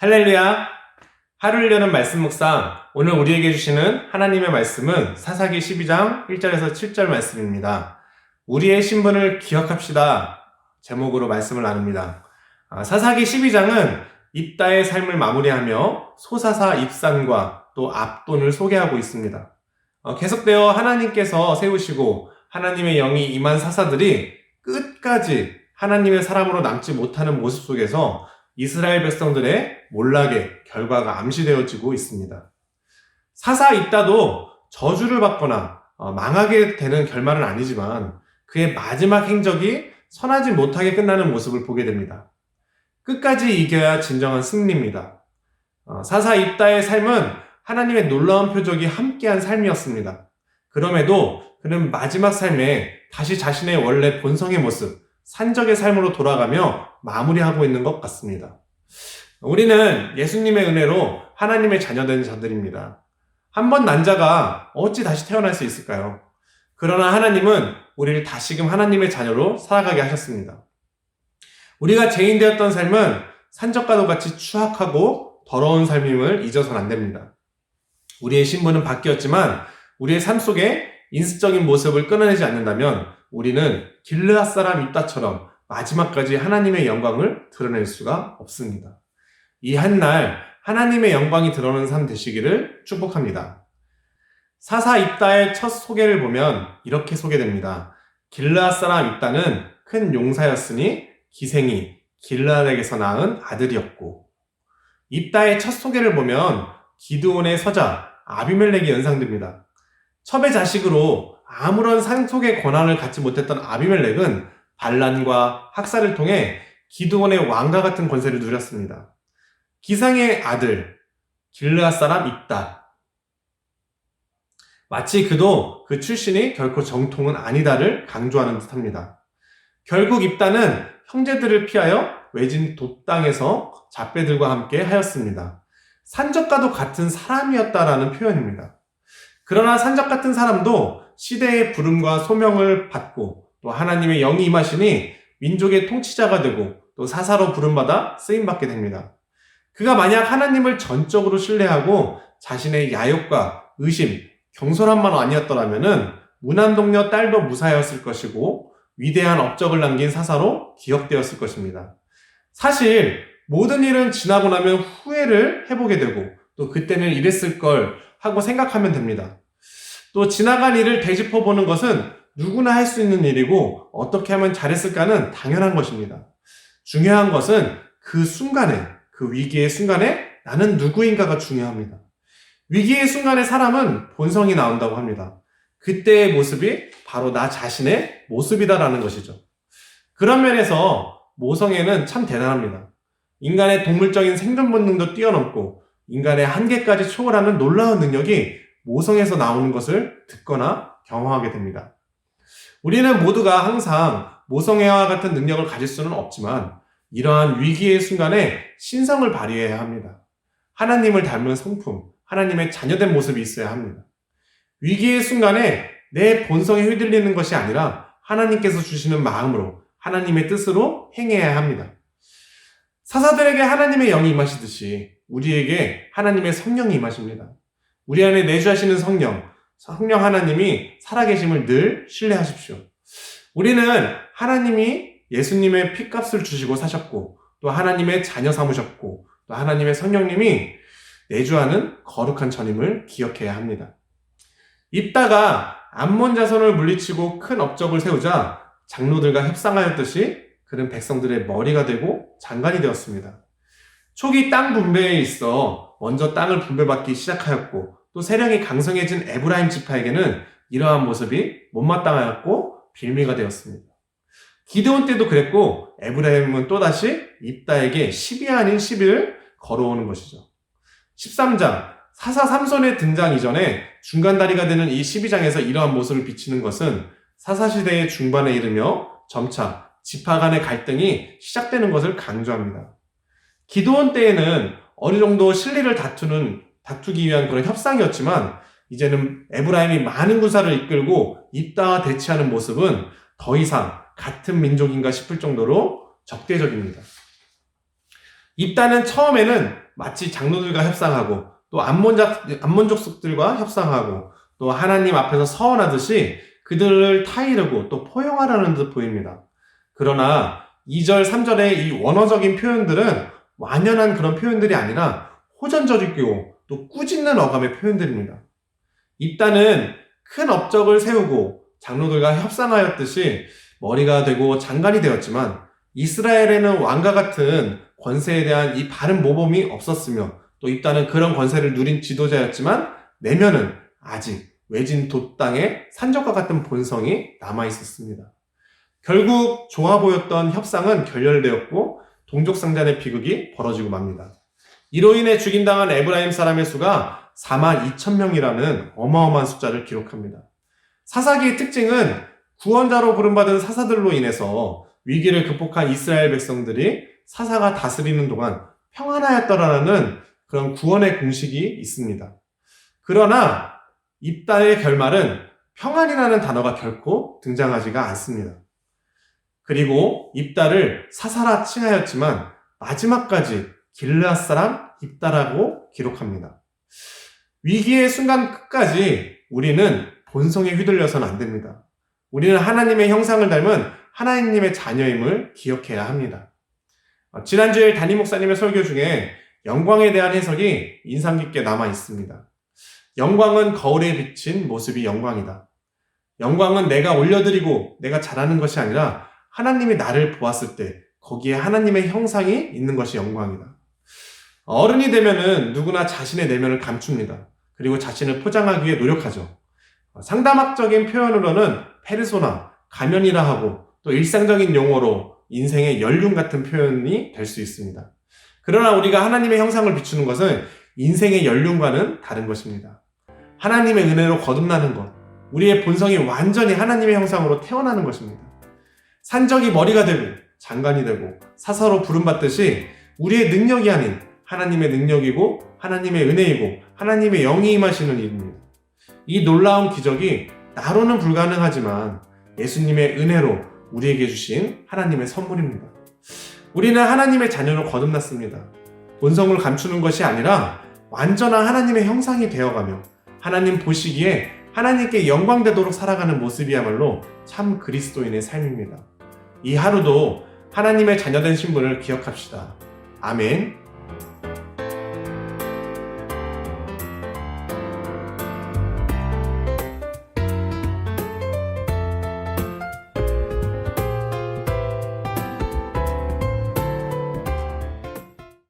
할렐루야! 하루를 여는 말씀 묵상. 오늘 우리에게 주시는 하나님의 말씀은 사사기 12장 1절에서 7절 말씀입니다. 우리의 신분을 기억합시다. 제목으로 말씀을 나눕니다. 사사기 12장은 입다의 삶을 마무리하며 소사사 입산과 또 압돈을 소개하고 있습니다. 계속되어 하나님께서 세우시고 하나님의 영이 임한 사사들이 끝까지 하나님의 사람으로 남지 못하는 모습 속에서 이스라엘 백성들의 몰락의 결과가 암시되어지고 있습니다. 사사 입다도 저주를 받거나 망하게 되는 결말은 아니지만 그의 마지막 행적이 선하지 못하게 끝나는 모습을 보게 됩니다. 끝까지 이겨야 진정한 승리입니다. 사사 입다의 삶은 하나님의 놀라운 표적이 함께한 삶이었습니다. 그럼에도 그는 마지막 삶에 다시 자신의 원래 본성의 모습, 산적의 삶으로 돌아가며 마무리하고 있는 것 같습니다. 우리는 예수님의 은혜로 하나님의 자녀된 자들입니다. 한 번 난 자가 어찌 다시 태어날 수 있을까요? 그러나 하나님은 우리를 다시금 하나님의 자녀로 살아가게 하셨습니다. 우리가 죄인 되었던 삶은 산적과도 같이 추악하고 더러운 삶임을 잊어서는 안 됩니다. 우리의 신분은 바뀌었지만 우리의 삶 속에 인스적인 모습을 끊어내지 않는다면 우리는 길르앗 사람 입다처럼 마지막까지 하나님의 영광을 드러낼 수가 없습니다. 이 한날 하나님의 영광이 드러나는 삶 되시기를 축복합니다. 사사 입다의 첫 소개를 보면 이렇게 소개됩니다. 길르앗 사람 입다는 큰 용사였으니 기생이 길르앗에게서 낳은 아들이었고, 입다의 첫 소개를 보면 기드온의 서자 아비멜렉이 연상됩니다. 첩의 자식으로 아무런 상속의 권한을 갖지 못했던 아비멜렉은 반란과 학살을 통해 기드온의 왕과 같은 권세를 누렸습니다. 기상의 아들 길르앗 사람 입다. 마치 그도 그 출신이 결코 정통은 아니다를 강조하는 듯합니다. 결국 입다는 형제들을 피하여 외진 돛땅에서 잡배들과 함께 하였습니다. 산적과도 같은 사람이었다라는 표현입니다. 그러나 산적 같은 사람도 시대의 부름과 소명을 받고 또 하나님의 영이 임하시니 민족의 통치자가 되고 또 사사로 부름받아 쓰임받게 됩니다. 그가 만약 하나님을 전적으로 신뢰하고 자신의 야욕과 의심, 경솔함만 아니었더라면 무난동녀 딸도 무사였을 것이고 위대한 업적을 남긴 사사로 기억되었을 것입니다. 사실 모든 일은 지나고 나면 후회를 해보게 되고 또 그때는 이랬을 걸 하고 생각하면 됩니다. 또 지나간 일을 되짚어보는 것은 누구나 할 수 있는 일이고 어떻게 하면 잘했을까는 당연한 것입니다. 중요한 것은 그 순간에, 그 위기의 순간에 나는 누구인가가 중요합니다. 위기의 순간에 사람은 본성이 나온다고 합니다. 그때의 모습이 바로 나 자신의 모습이다라는 것이죠. 그런 면에서 모성애는 참 대단합니다. 인간의 동물적인 생존 본능도 뛰어넘고 인간의 한계까지 초월하는 놀라운 능력이 모성에서 나오는 것을 듣거나 경험하게 됩니다. 우리는 모두가 항상 모성애와 같은 능력을 가질 수는 없지만 이러한 위기의 순간에 신성을 발휘해야 합니다. 하나님을 닮은 성품, 하나님의 자녀된 모습이 있어야 합니다. 위기의 순간에 내 본성에 휘둘리는 것이 아니라 하나님께서 주시는 마음으로 하나님의 뜻으로 행해야 합니다. 사사들에게 하나님의 영이 임하시듯이 우리에게 하나님의 성령이 임하십니다. 우리 안에 내주하시는 성령 하나님이 살아계심을 늘 신뢰하십시오. 우리는 하나님이 예수님의 피값을 주시고 사셨고 또 하나님의 자녀 삼으셨고 또 하나님의 성령님이 내주하는 거룩한 전임을 기억해야 합니다. 입다가 암몬 자손을 물리치고 큰 업적을 세우자 장로들과 협상하였듯이 그는 백성들의 머리가 되고 장관이 되었습니다. 초기 땅 분배에 있어 먼저 땅을 분배받기 시작하였고 또 세력이 강성해진 에브라임 지파에게는 이러한 모습이 못마땅하였고 빌미가 되었습니다. 기드온 때도 그랬고 에브라임은 또다시 입다에게 10이 아닌 10을 걸어오는 것이죠. 13장 사사 삼손의 등장 이전에 중간다리가 되는 이 12장에서 이러한 모습을 비치는 것은 사사시대의 중반에 이르며 점차 지파 간의 갈등이 시작되는 것을 강조합니다. 기드온 때에는 어느 정도 실리를 다투기 위한 그런 협상이었지만 이제는 에브라임이 많은 군사를 이끌고 입다와 대치하는 모습은 더 이상 같은 민족인가 싶을 정도로 적대적입니다. 입다는 처음에는 마치 장로들과 협상하고 또 암몬족속들과 협상하고 또 하나님 앞에서 서원하듯이 그들을 타이르고 또 포용하려는 듯 보입니다. 그러나 2절, 3절의 이 원어적인 표현들은 완연한 그런 표현들이 아니라 호전적이고 또 꾸짖는 어감의 표현들입니다. 입다는 큰 업적을 세우고 장로들과 협상하였듯이 머리가 되고 장관이 되었지만 이스라엘에는 왕과 같은 권세에 대한 이 바른 모범이 없었으며 또 입다는 그런 권세를 누린 지도자였지만 내면은 아직 외진 돛땅의 산적과 같은 본성이 남아 있었습니다. 결국 좋아 보였던 협상은 결렬되었고 동족상잔의 비극이 벌어지고 맙니다. 이로 인해 죽임당한 에브라임 사람의 수가 42,000명이라는 어마어마한 숫자를 기록합니다. 사사기의 특징은 구원자로 부름받은 사사들로 인해서 위기를 극복한 이스라엘 백성들이 사사가 다스리는 동안 평안하였더라는 그런 구원의 공식이 있습니다. 그러나 입다의 결말은 평안이라는 단어가 결코 등장하지가 않습니다. 그리고 입다를 사사라 칭하였지만 마지막까지 길르앗 사람 입다라고 기록합니다. 위기의 순간 끝까지 우리는 본성에 휘둘려서는 안 됩니다. 우리는 하나님의 형상을 닮은 하나님의 자녀임을 기억해야 합니다. 지난주에 담임 목사님의 설교 중에 영광에 대한 해석이 인상 깊게 남아 있습니다. 영광은 거울에 비친 모습이 영광이다. 영광은 내가 올려드리고 내가 잘하는 것이 아니라 하나님이 나를 보았을 때 거기에 하나님의 형상이 있는 것이 영광이다. 어른이 되면은 누구나 자신의 내면을 감춥니다. 그리고 자신을 포장하기 위해 노력하죠. 상담학적인 표현으로는 페르소나, 가면이라 하고 또 일상적인 용어로 인생의 연륜 같은 표현이 될 수 있습니다. 그러나 우리가 하나님의 형상을 비추는 것은 인생의 연륜과는 다른 것입니다. 하나님의 은혜로 거듭나는 것, 우리의 본성이 완전히 하나님의 형상으로 태어나는 것입니다. 산적이 머리가 되고 장관이 되고 사사로 부름받듯이 우리의 능력이 아닌 하나님의 능력이고 하나님의 은혜이고 하나님의 영이 임하시는 일입니다. 이 놀라운 기적이 나로는 불가능하지만 예수님의 은혜로 우리에게 주신 하나님의 선물입니다. 우리는 하나님의 자녀로 거듭났습니다. 본성을 감추는 것이 아니라 완전한 하나님의 형상이 되어가며 하나님 보시기에 하나님께 영광되도록 살아가는 모습이야말로 참 그리스도인의 삶입니다. 이 하루도 하나님의 자녀된 신분을 기억합시다. 아멘.